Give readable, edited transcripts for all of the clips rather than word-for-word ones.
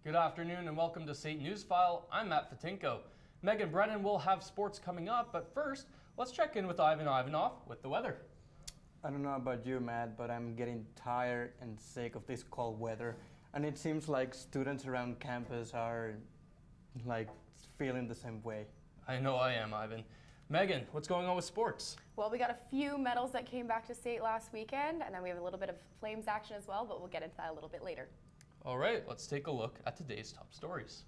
Good afternoon and welcome to St. Newsfile. I'm Matt Fatinko. Megan Brennan will have sports coming up, but first, let's check in with Ivan Ivanov with the weather. I don't know about you, Matt, but I'm getting tired and sick of this cold weather. And it seems like students around campus are feeling the same way. I know I am, Ivan. Megan, what's going on with sports? Well, we got a few medals that came back to state last weekend, and then we have a little bit of Flames action as well, but we'll get into that a little bit later. All right, let's take a look at today's top stories.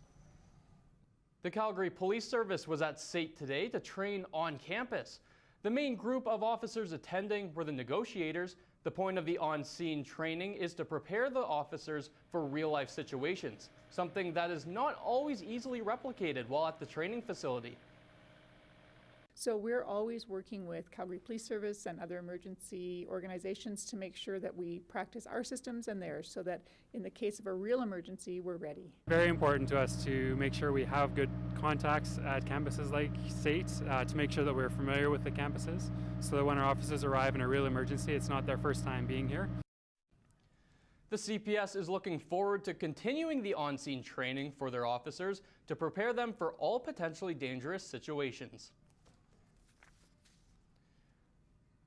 The Calgary Police Service was at SAIT today to train on campus. The main group of officers attending were the negotiators. The point of the on-scene training is to prepare the officers for real-life situations, something that is not always easily replicated while at the training facility. So we're always working with Calgary Police Service and other emergency organizations to make sure that we practice our systems and theirs so that in the case of a real emergency, we're ready. Very important to us to make sure we have good contacts at campuses like SAIT to make sure that we're familiar with the campuses so that when our officers arrive in a real emergency, it's not their first time being here. The CPS is looking forward to continuing the on-scene training for their officers to prepare them for all potentially dangerous situations.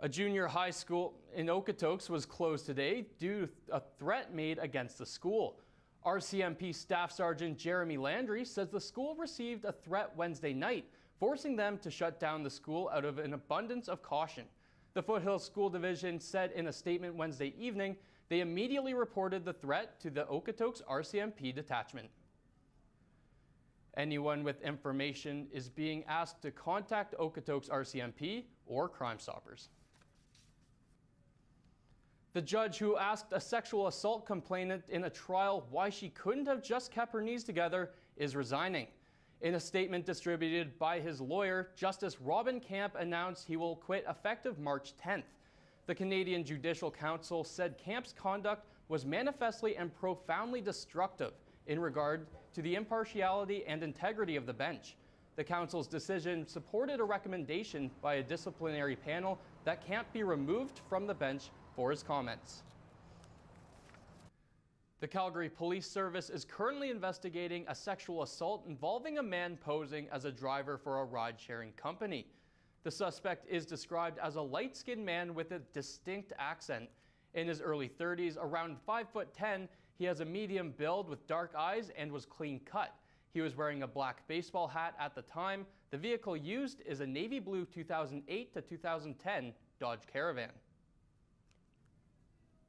A junior high school in Okotoks was closed today due to a threat made against the school. RCMP Staff Sergeant Jeremy Landry says the school received a threat Wednesday night, forcing them to shut down the school out of an abundance of caution. The Foothills School Division said in a statement Wednesday evening they immediately reported the threat to the Okotoks RCMP detachment. Anyone with information is being asked to contact Okotoks RCMP or Crime Stoppers. The judge who asked a sexual assault complainant in a trial why she couldn't have just kept her knees together is resigning. In a statement distributed by his lawyer, Justice Robin Camp announced he will quit effective March 10th. The Canadian Judicial Council said Camp's conduct was manifestly and profoundly destructive in regard to the impartiality and integrity of the bench. The Council's decision supported a recommendation by a disciplinary panel that Camp be removed from the bench for his comments. The Calgary Police Service is currently investigating a sexual assault involving a man posing as a driver for a ride-sharing company. The suspect is described as a light-skinned man with a distinct accent. In his early 30s, around 5'10", he has a medium build with dark eyes and was clean cut. He was wearing a black baseball hat at the time. The vehicle used is a navy blue 2008 to 2010 Dodge Caravan.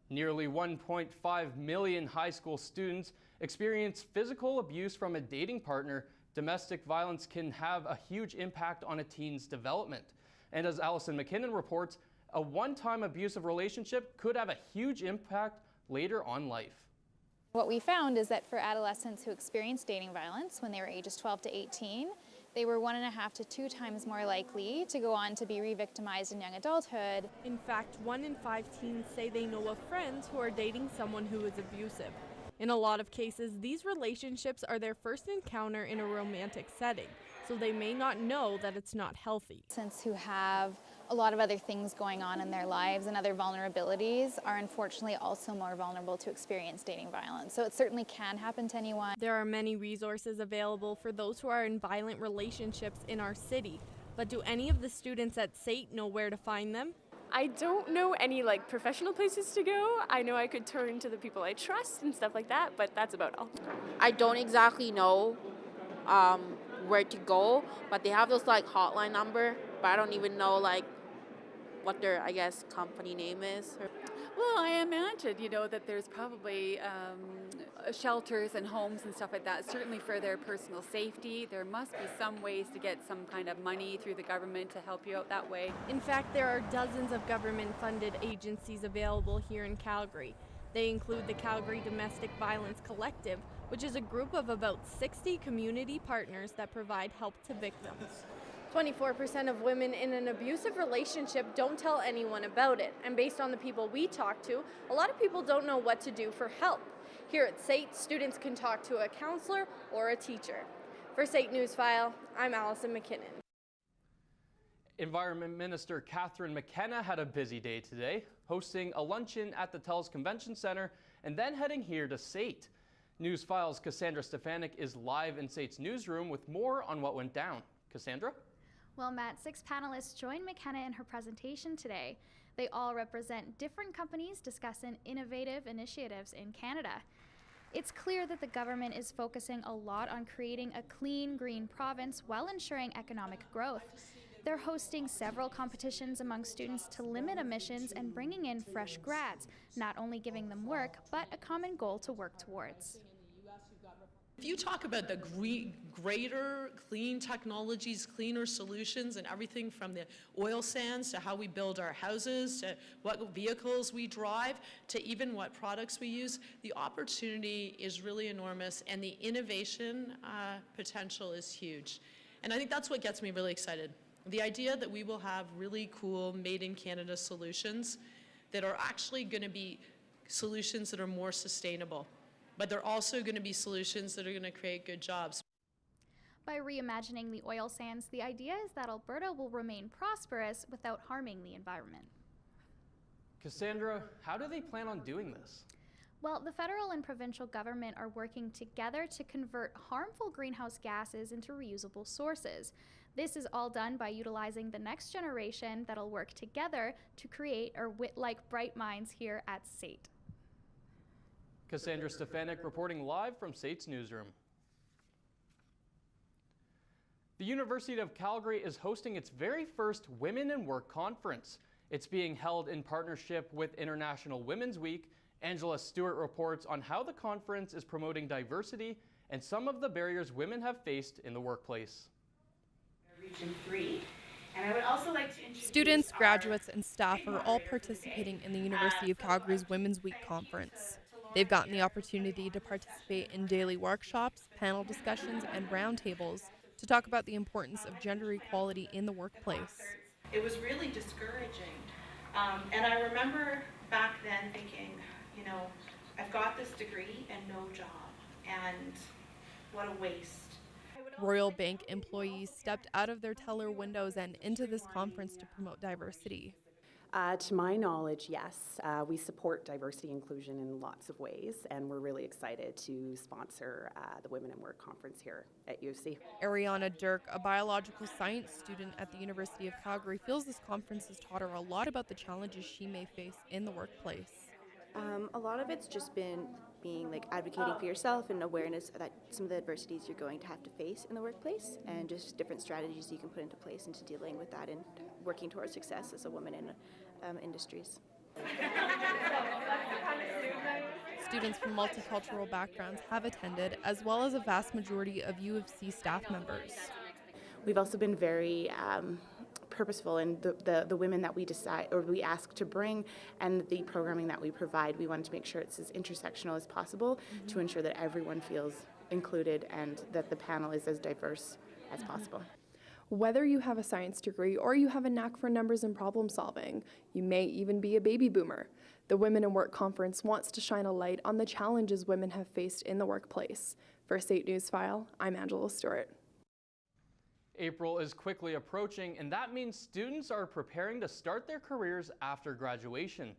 Nearly 1.5 million high school students experience physical abuse from a dating partner. Domestic violence can have a huge impact on a teen's development. And as Allison McKinnon reports, a one-time abusive relationship could have a huge impact later on life. What we found is that for adolescents who experienced dating violence when they were ages 12 to 18, they were 1.5 to 2 times more likely to go on to be re-victimized in young adulthood. In fact, 1 in 5 teens say they know of friends who are dating someone who is abusive. In a lot of cases, these relationships are their first encounter in a romantic setting, so they may not know that it's not healthy. Adolescents who have a lot of other things going on in their lives and other vulnerabilities are unfortunately also more vulnerable to experience dating violence. So it certainly can happen to anyone. There are many resources available for those who are in violent relationships in our city, but do any of the students at SAIT know where to find them? I don't know any professional places to go. I know I could turn to the people I trust and stuff like that, but that's about all. I don't exactly know where to go, but they have those hotline number, but I don't even know what their, I guess, company name is. Well, I imagine, that there's probably shelters and homes and stuff like that, certainly for their personal safety. There must be some ways to get some kind of money through the government to help you out that way. In fact, there are dozens of government-funded agencies available here in Calgary. They include the Calgary Domestic Violence Collective, which is a group of about 60 community partners that provide help to victims. 24% of women in an abusive relationship don't tell anyone about it. And based on the people we talk to, a lot of people don't know what to do for help. Here at SAIT, students can talk to a counselor or a teacher. For SAIT Newsfile, I'm Allison McKinnon. Environment Minister Catherine McKenna had a busy day today, hosting a luncheon at the TELUS Convention Center and then heading here to SAIT. Newsfile's Cassandra Stefanik is live in SAIT's newsroom with more on what went down. Cassandra? Well, Matt, 6 panelists joined McKenna in her presentation today. They all represent different companies discussing innovative initiatives in Canada. It's clear that the government is focusing a lot on creating a clean, green province while ensuring economic growth. They're hosting several competitions among students to limit emissions and bringing in fresh grads, not only giving them work, but a common goal to work towards. If you talk about the greater clean technologies, cleaner solutions, and everything from the oil sands to how we build our houses, to what vehicles we drive, to even what products we use, the opportunity is really enormous, and the innovation potential is huge. And I think that's what gets me really excited. The idea that we will have really cool made-in-Canada solutions that are actually going to be solutions that are more sustainable. But they're also going to be solutions that are going to create good jobs. By reimagining the oil sands, the idea is that Alberta will remain prosperous without harming the environment. Cassandra, how do they plan on doing this? Well, the federal and provincial government are working together to convert harmful greenhouse gases into reusable sources. This is all done by utilizing the next generation that'll work together to create like bright minds here at SAIT. Cassandra Stefanik reporting live from SAIT's newsroom. The University of Calgary is hosting its very first Women in Work conference. It's being held in partnership with International Women's Week. Angela Stewart reports on how the conference is promoting diversity and some of the barriers women have faced in the workplace. Region 3. And I would also like to introduce Students, graduates, and staff are all participating in the University of Calgary's Women's Week conference. They've gotten the opportunity to participate in daily workshops, panel discussions, and roundtables to talk about the importance of gender equality in the workplace. It was really discouraging. And I remember back then thinking, you know, I've got this degree and no job, and what a waste. Royal Bank employees stepped out of their teller windows and into this conference to promote diversity. To my knowledge, yes. We support diversity inclusion in lots of ways, and we're really excited to sponsor the Women in Work conference here at U of C. Ariana Dirk, a biological science student at the University of Calgary, feels this conference has taught her a lot about the challenges she may face in the workplace. A lot of it's just been being like advocating for yourself and awareness that some of the adversities you're going to have to face in the workplace, and just different strategies you can put into place into dealing with that and working towards success as a woman in industries. Students from multicultural backgrounds have attended, as well as a vast majority of U of C staff members. We've also been very purposeful in the women that we ask to bring, and the programming that we provide. We wanted to make sure it's as intersectional as possible to ensure that everyone feels included and that the panel is as diverse as possible. Whether you have a science degree or you have a knack for numbers and problem solving, you may even be a baby boomer. The Women in Work conference wants to shine a light on the challenges women have faced in the workplace. For SAIT Newsfile, I'm Angela Stewart. April is quickly approaching, and that means students are preparing to start their careers after graduation.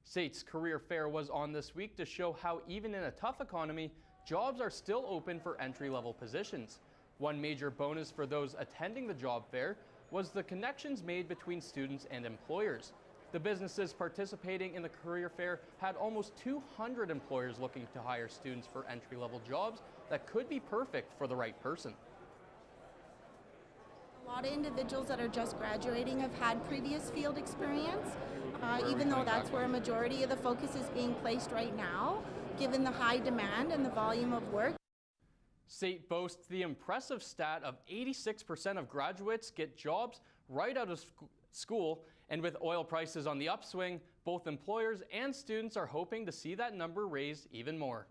SAIT's career fair was on this week to show how even in a tough economy, jobs are still open for entry-level positions. One major bonus for those attending the job fair was the connections made between students and employers. The businesses participating in the career fair had almost 200 employers looking to hire students for entry-level jobs that could be perfect for the right person. A lot of individuals that are just graduating have had previous field experience, even though that's where a majority of the focus is being placed right now, given the high demand and the volume of work. SAIT boasts the impressive stat of 86% of graduates get jobs right out of school, and with oil prices on the upswing, both employers and students are hoping to see that number raised even more.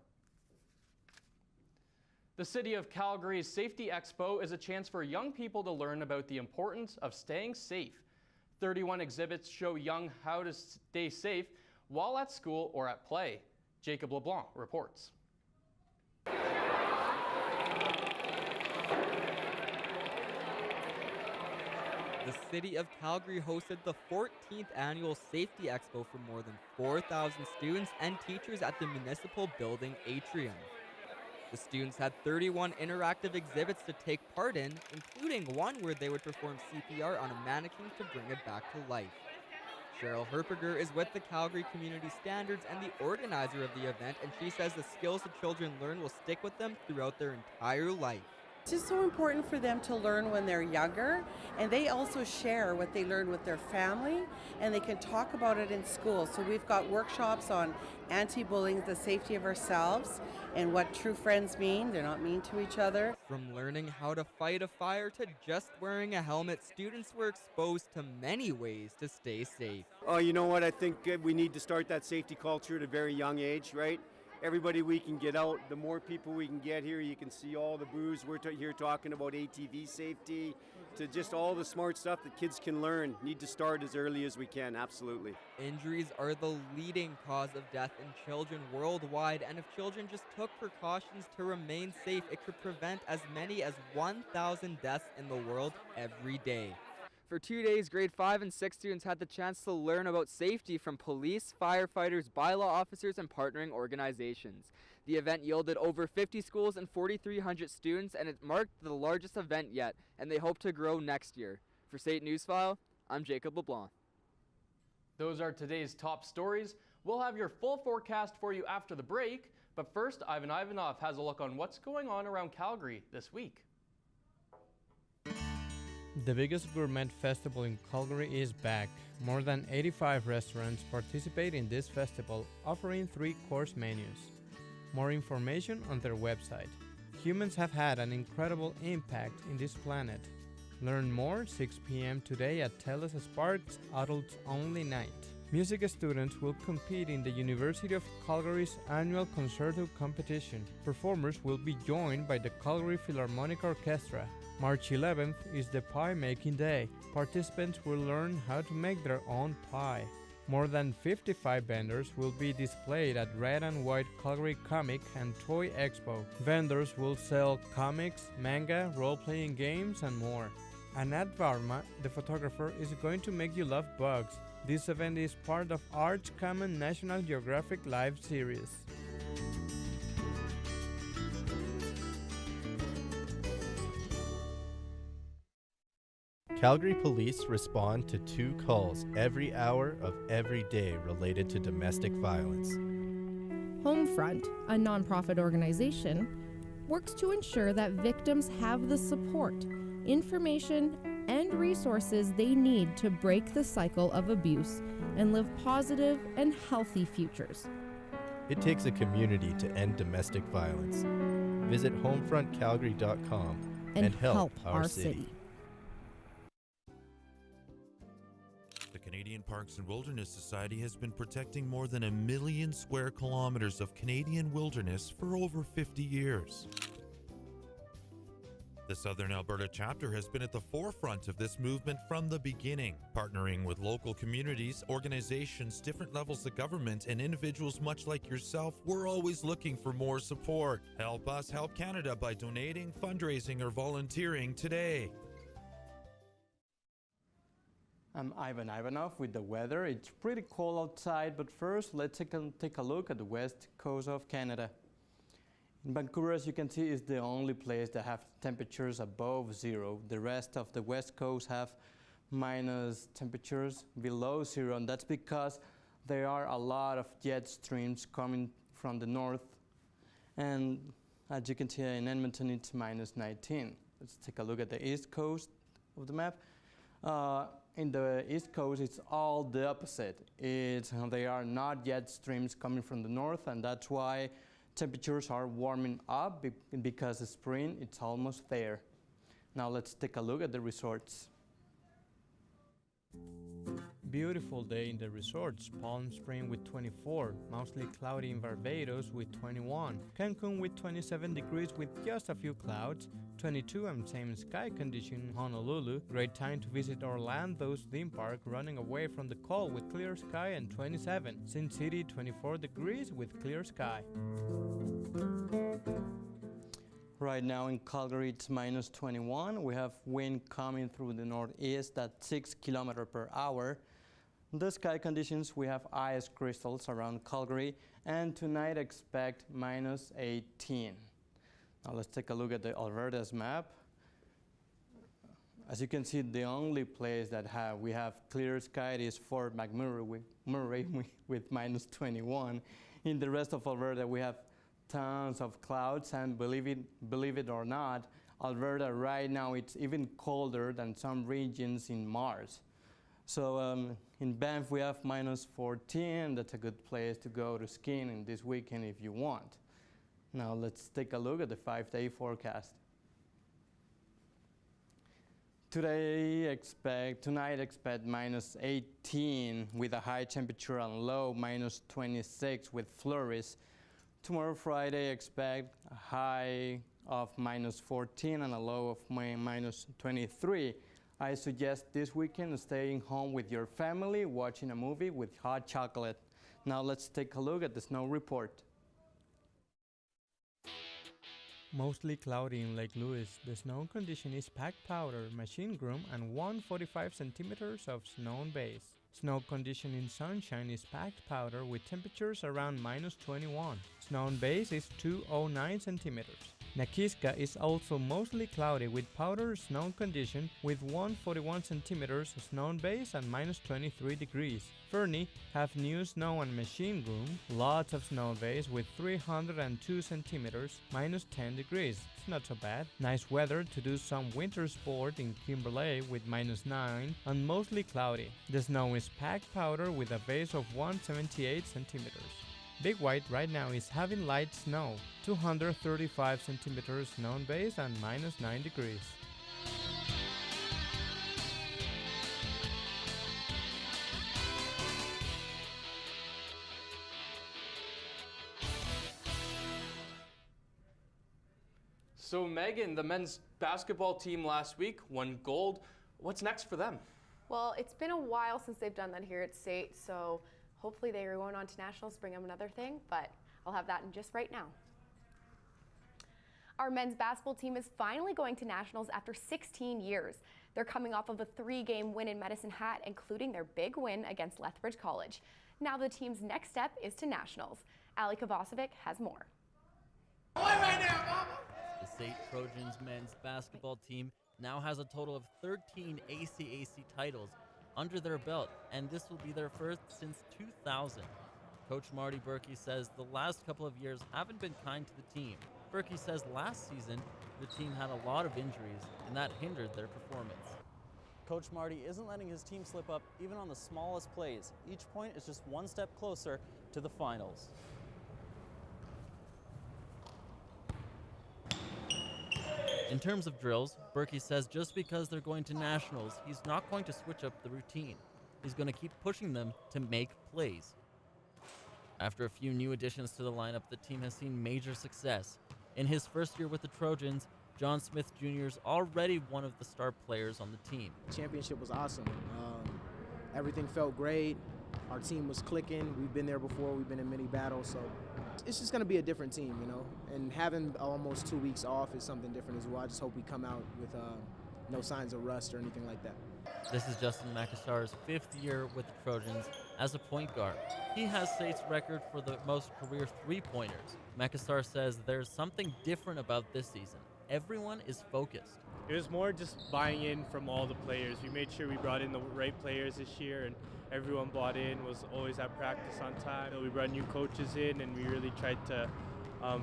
The City of Calgary's Safety Expo is a chance for young people to learn about the importance of staying safe. 31 exhibits show young how to stay safe while at school or at play. Jacob LeBlanc reports. The City of Calgary hosted the 14th annual Safety Expo for more than 4,000 students and teachers at the Municipal Building Atrium. The students had 31 interactive exhibits to take part in, including one where they would perform CPR on a mannequin to bring it back to life. Cheryl Herpiger is with the Calgary Community Standards and the organizer of the event, and she says the skills the children learn will stick with them throughout their entire life. It's just so important for them to learn when they're younger, and they also share what they learn with their family, and they can talk about it in school. So we've got workshops on anti-bullying, the safety of ourselves, and what true friends mean. They're not mean to each other. From learning how to fight a fire to just wearing a helmet, students were exposed to many ways to stay safe. Oh, you know what? I think we need to start that safety culture at a very young age, right? Everybody we can get out, the more people we can get here, you can see all the booths. We're here talking about ATV safety, to just all the smart stuff that kids can learn. Need to start as early as we can, absolutely. Injuries are the leading cause of death in children worldwide, and if children just took precautions to remain safe, it could prevent as many as 1,000 deaths in the world every day. For 2 days, grade 5 and 6 students had the chance to learn about safety from police, firefighters, bylaw officers, and partnering organizations. The event yielded over 50 schools and 4,300 students, and it marked the largest event yet, and they hope to grow next year. For State Newsfile, I'm Jacob LeBlanc. Those are today's top stories. We'll have your full forecast for you after the break, but first, Ivan Ivanov has a look on what's going on around Calgary this week. The biggest gourmet festival in Calgary is back. More than 85 restaurants participate in this festival, offering 3-course menus. More information on their website. Humans have had an incredible impact in this planet. Learn more 6 p.m. today at TELUS Sparks Adults Only Night. Music students will compete in the University of Calgary's annual concerto competition. Performers will be joined by the Calgary Philharmonic Orchestra. March 11th is the pie making day. Participants will learn how to make their own pie. More than 55 vendors will be displayed at Red and White Calgary Comic and Toy Expo. Vendors will sell comics, manga, role-playing games, and more. Anat Varma, the photographer, is going to make you love bugs. This event is part of Arch Common National Geographic Live series. Calgary police respond to 2 calls every hour of every day related to domestic violence. Homefront, a nonprofit organization, works to ensure that victims have the support, information, and resources they need to break the cycle of abuse and live positive and healthy futures. It takes a community to end domestic violence. Visit homefrontcalgary.com and help our city. The Canadian Parks and Wilderness Society has been protecting more than 1 million square kilometers of Canadian wilderness for over 50 years. The Southern Alberta chapter has been at the forefront of this movement from the beginning, partnering with local communities, organizations, different levels of government, and individuals much like yourself. We're always looking for more support. Help us help Canada by donating, fundraising, or volunteering today. I'm Ivan Ivanov with the weather. It's pretty cold outside, but first let's take a look at the west coast of Canada. In Vancouver, as you can see, is the only place that have temperatures above 0. The rest of the west coast have minus temperatures below 0, and that's because there are a lot of jet streams coming from the north. And as you can see in Edmonton, it's minus 19. Let's take a look at the east coast of the map. In the east coast, it's all the opposite. There are not jet streams coming from the north, and that's why temperatures are warming up because the spring, it's almost there. Now let's take a look at the resorts. Beautiful day in the resorts. Palm Springs with 24, mostly cloudy in Barbados with 21, Cancun with 27 degrees with just a few clouds, 22 and same sky condition in Honolulu. Great time to visit Orlando's theme park, running away from the cold with clear sky, and 27. Sin City 24 degrees with clear sky. Right now in Calgary, it's minus 21. We have wind coming through the northeast at 6 kilometers per hour. The sky conditions, we have ice crystals around Calgary, and tonight expect minus 18. Now let's take a look at the Alberta's map. As you can see, the only place that we have clear sky is Fort McMurray with minus 21. In the rest of Alberta, we have tons of clouds, and believe it or not, Alberta right now it's even colder than some regions in Mars. So in Banff we have minus 14. That's a good place to go to skiing in this weekend if you want. Now let's take a look at the 5-day forecast. Tonight expect minus 18 with a high temperature and low minus 26 with flurries. Tomorrow Friday expect a high of minus 14 and a low of minus 23. I suggest this weekend staying home with your family, watching a movie with hot chocolate. Now let's take a look at the snow report. Mostly cloudy in Lake Louise. The snow condition is packed powder, machine groom, and 145 centimeters of snow on base. Snow condition in Sunshine is packed powder with temperatures around minus 21. Snow on base is 209 centimeters. Nakiska is also mostly cloudy with powder snow condition with 141 centimeters snow on base and minus 23 degrees. Fernie have new snow and machine groom, lots of snow base with 302 centimeters, minus 10 degrees. It's not so bad. Nice weather to do some winter sport in Kimberley with minus 9 and mostly cloudy. The snow is packed powder with a base of 178 centimeters. Big White right now is having light snow, 235 centimeters snow on base and minus 9 degrees. So Megan, the men's basketball team last week won gold. What's next for them? Well, it's been a while since they've done that here at state, so hopefully they are going on to nationals, bring them another thing, but I'll have that in just right now. Our men's basketball team is finally going to nationals after 16 years. They're coming off of a 3-game win in Medicine Hat, including their big win against Lethbridge College. Now the team's next step is to nationals. Ali Kovacevic has more. The State Trojans men's basketball team now has a total of 13 ACAC titles under their belt, and this will be their first since 2000. Coach Marty Berkey says the last couple of years haven't been kind to the team. Berkey says last season the team had a lot of injuries, and that hindered their performance. Coach Marty isn't letting his team slip up even on the smallest plays. Each point is just one step closer to the finals. In terms of drills, Berkey says just because they're going to nationals, he's not going to switch up the routine. He's going to keep pushing them to make plays. After a few new additions to the lineup, the team has seen major success. In his first year with the Trojans, John Smith Jr. is already one of the star players on the team. The championship was awesome. Everything felt great. Our team was clicking. We've been there before. We've been in many battles, so it's just going to be a different team, you know. And having almost 2 weeks off is something different as well. I just hope we come out with no signs of rust or anything like that. This is Justin McIntyre's 5th year with the Trojans as a point guard. He has state's record for the most career three-pointers. McIntyre says there's something different about this season. Everyone is focused. It was more just buying in from all the players. We made sure we brought in the right players this year, and everyone bought in, was always at practice on time. We brought new coaches in, and we really tried to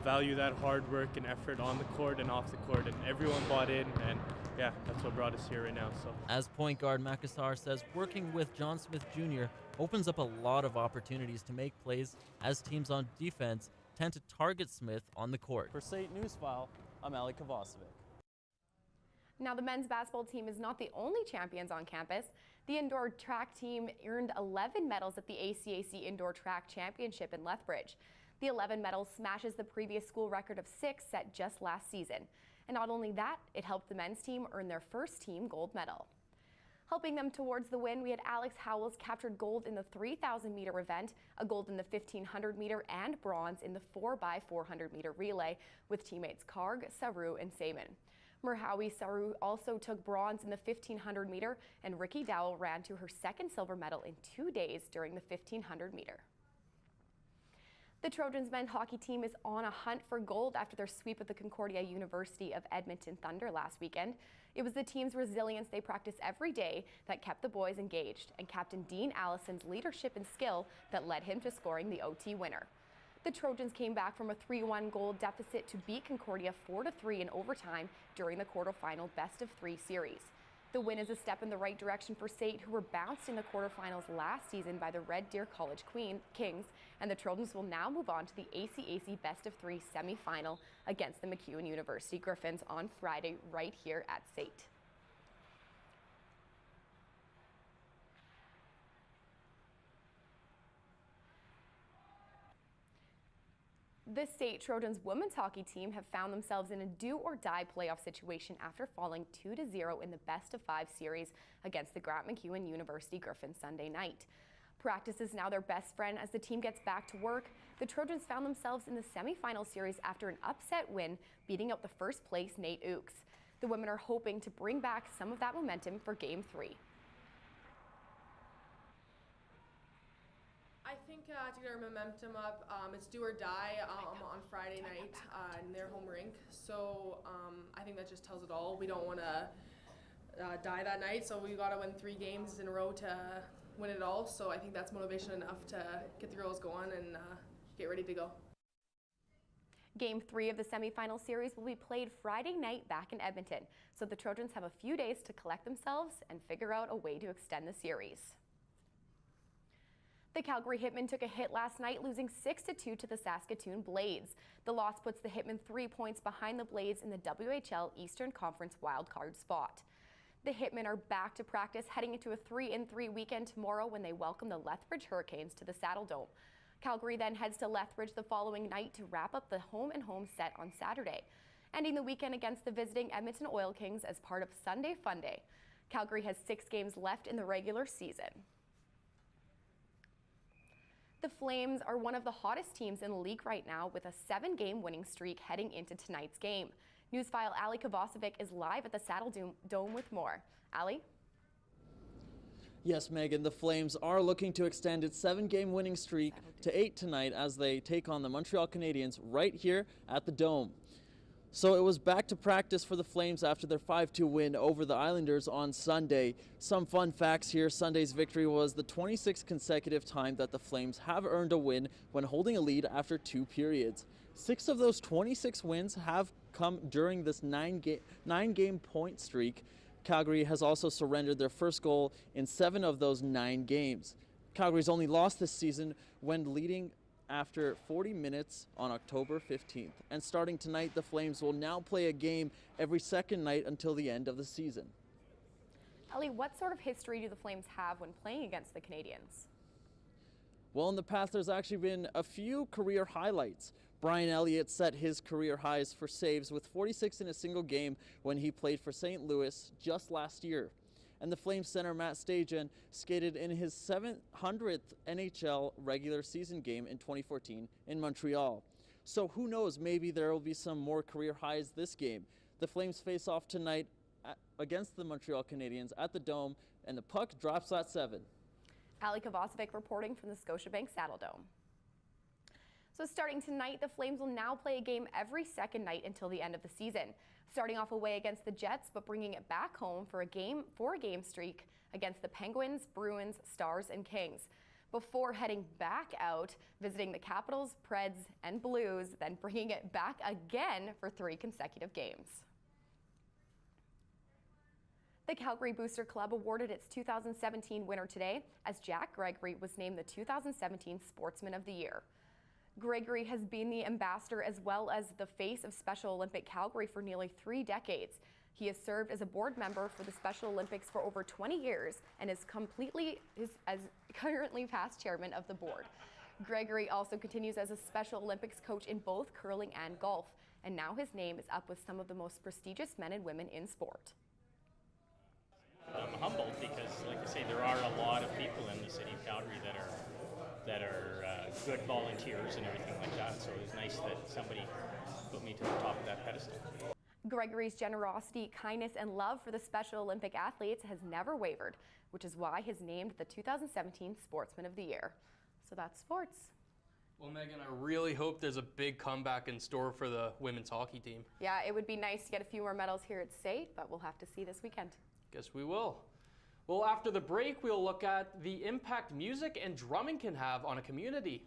value that hard work and effort on the court and off the court, and everyone bought in, and yeah, that's what brought us here right now. So, as point guard, McIntyre says working with John Smith Jr. opens up a lot of opportunities to make plays as teams on defense tend to target Smith on the court. For State Newsfile, I'm Ali Kovacevic. Now, the men's basketball team is not the only champions on campus. The indoor track team earned 11 medals at the ACAC Indoor Track Championship in Lethbridge. The 11 medals smashes the previous school record of 6 set just last season. And not only that, it helped the men's team earn their first team gold medal. Helping them towards the win, we had Alex Howells captured gold in the 3,000-meter event, a gold in the 1,500-meter, and bronze in the 4x400-meter relay with teammates Karg, Saru, and Saman. Merhawi Saru also took bronze in the 1,500-meter, and Ricky Dowell ran to her second silver medal in 2 days during the 1,500-meter. The Trojans men's hockey team is on a hunt for gold after their sweep of the Concordia University of Edmonton Thunder last weekend. It was the team's resilience they practice every day that kept the boys engaged, and Captain Dean Allison's leadership and skill that led him to scoring the OT winner. The Trojans came back from a 3-1 goal deficit to beat Concordia 4-3 in overtime during the quarterfinal best-of-3 series. The win is a step in the right direction for SAIT, who were bounced in the quarterfinals last season by the Red Deer College Kings, and the Trojans will now move on to the ACAC best-of-3 semifinal against the MacEwan University Griffins on Friday right here at SAIT. The SAIT Trojans women's hockey team have found themselves in a do-or-die playoff situation after falling 2-0 in the best-of-5 series against the Grant MacEwan University Griffins Sunday night. Practice is now their best friend as the team gets back to work. The Trojans found themselves in the semifinal series after an upset win, beating out the first-place Nate Oakes. The women are hoping to bring back some of that momentum for Game 3. I think to get our momentum up, it's do or die on Friday night in their home rink. So I think that just tells it all. We don't want to die that night, so we got to win 3 games in a row to win it all. So I think that's motivation enough to get the girls going and get ready to go. Game 3 of the semifinal series will be played Friday night back in Edmonton, so the Trojans have a few days to collect themselves and figure out a way to extend the series. The Calgary Hitmen took a hit last night, losing 6-2 to the Saskatoon Blades. The loss puts the Hitmen 3 points behind the Blades in the WHL Eastern Conference wildcard spot. The Hitmen are back to practice, heading into a 3-3 weekend tomorrow when they welcome the Lethbridge Hurricanes to the Saddle Dome. Calgary then heads to Lethbridge the following night to wrap up the home-and-home set on Saturday, ending the weekend against the visiting Edmonton Oil Kings as part of Sunday Fun Day. Calgary has 6 games left in the regular season. The Flames are one of the hottest teams in the league right now, with a 7-game winning streak heading into tonight's game. Newsfile Ali Kovacevic is live at the Saddle Dome with more. Ali? Yes, Megan, the Flames are looking to extend its 7-game winning streak to 8 tonight as they take on the Montreal Canadiens right here at the Dome. So it was back to practice for the Flames after their 5-2 win over the Islanders on Sunday. Some fun facts here. Sunday's victory was the 26th consecutive time that the Flames have earned a win when holding a lead after 2 periods. 6 of those 26 wins have come during this 9-game point streak. Calgary has also surrendered their first goal in 7 of those 9 games. Calgary's only lost this season when leading after 40 minutes on October 15th. And starting tonight, the Flames will now play a game every second night until the end of the season. Ali, what sort of history do the Flames have when playing against the Canadiens? Well, in the past, there's actually been a few career highlights. Brian Elliott set his career highs for saves with 46 in a single game when he played for St. Louis just last year. And the Flames center Matt Stajan skated in his 700th NHL regular season game in 2014 in Montreal. So who knows, maybe there will be some more career highs this game. The Flames face off tonight against the Montreal Canadiens at the Dome, and the puck drops at 7. Ali Kovacevic reporting from the Scotiabank Saddle Dome. So starting tonight, the Flames will now play a game every second night until the end of the season. Starting off away against the Jets, but bringing it back home for a 4-game streak against the Penguins, Bruins, Stars, and Kings. Before heading back out, visiting the Capitals, Preds, and Blues, then bringing it back again for 3 consecutive games. The Calgary Booster Club awarded its 2017 winner today, as Jack Gregory was named the 2017 Sportsman of the Year. Gregory has been the ambassador as well as the face of Special Olympic Calgary for nearly 3 decades. He has served as a board member for the Special Olympics for over 20 years and is currently past chairman of the board. Gregory also continues as a Special Olympics coach in both curling and golf, and now his name is up with some of the most prestigious men and women in sport. I'm humbled because, like I say, there are a lot of people in the city of Calgary that are good volunteers and everything like that, so it was nice that somebody put me to the top of that pedestal. Gregory's generosity, kindness, and love for the Special Olympic athletes has never wavered, which is why he's named the 2017 Sportsman of the Year. So that's sports. Well, Megan, I really hope there's a big comeback in store for the women's hockey team. Yeah, it would be nice to get a few more medals here at state, but we'll have to see this weekend. Guess we will. Well, after the break, we'll look at the impact music and drumming can have on a community.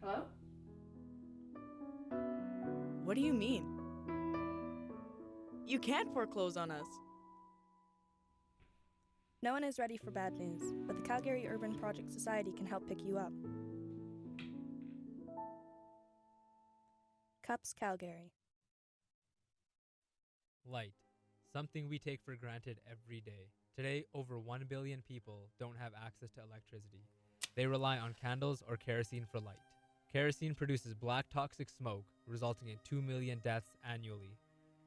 Hello? What do you mean? You can't foreclose on us. No one is ready for bad news, but the Calgary Urban Project Society can help pick you up. CUPS Calgary. Light, something we take for granted every day. Today, over 1 billion people don't have access to electricity. They rely on candles or kerosene for light. Kerosene produces black toxic smoke, resulting in 2 million deaths annually.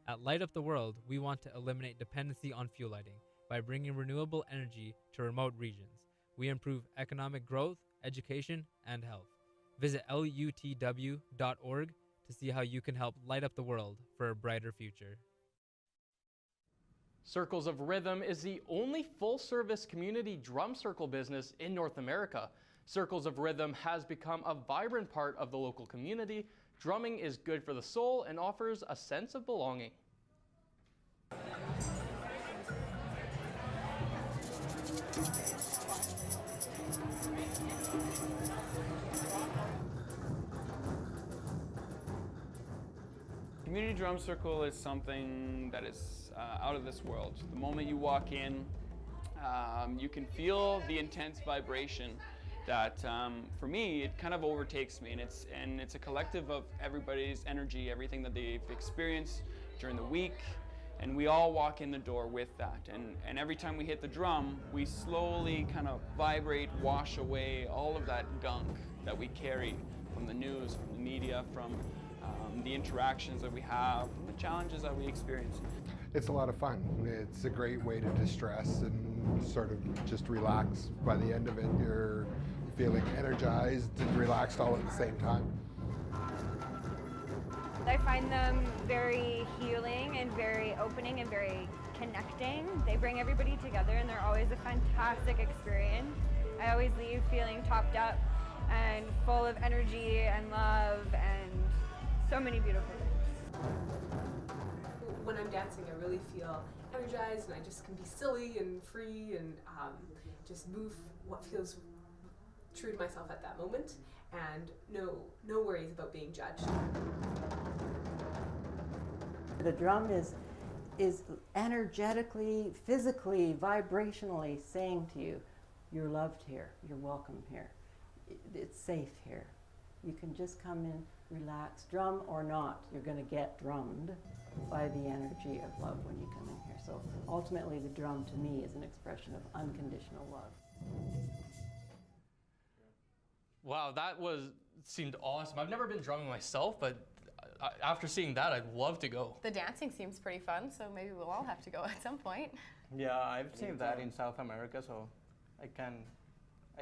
At Light Up the World, we want to eliminate dependency on fuel lighting by bringing renewable energy to remote regions. We improve economic growth, education, and health. Visit lutw.org to see how you can help light up the world for a brighter future. Circles of Rhythm is the only full-service community drum circle business in North America. Circles of Rhythm has become a vibrant part of the local community. Drumming is good for the soul and offers a sense of belonging. Community Drum Circle is something that is out of this world. The moment you walk in, you can feel the intense vibration that, for me, it kind of overtakes me, and it's a collective of everybody's energy, everything that they've experienced during the week, and we all walk in the door with that. And every time we hit the drum, we slowly kind of vibrate, wash away all of that gunk that we carry from the news, from the media, from the interactions that we have, from the challenges that we experience. It's a lot of fun. It's a great way to distress and sort of just relax. By the end of it, you're feeling energized and relaxed all at the same time. I find them very healing and very opening and very connecting. They bring everybody together and they're always a fantastic experience. I always leave feeling topped up and full of energy and love and so many beautiful things. When I'm dancing, I really feel energized and I just can be silly and free and just move what feels true to myself at that moment, and no worries about being judged. The drum is energetically, physically, vibrationally saying to you, you're loved here, you're welcome here, it's safe here. You can just come in, relax, drum or not, you're going to get drummed by the energy of love when you come in here. So ultimately the drum to me is an expression of unconditional love. Wow, that seemed awesome. I've never been drumming myself, but after seeing that, I'd love to go. The dancing seems pretty fun, so maybe we'll all have to go at some point. Yeah, I've seen that in South America, so I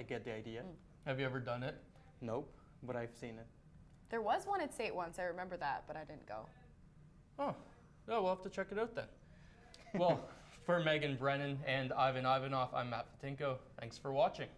get the idea. Have you ever done it? Nope, but I've seen it. There was one at State once, I remember that, but I didn't go. Oh, yeah, we'll have to check it out then. Well, for Megan Brennan and Ivan Ivanov, I'm Matt Patinko. Thanks for watching.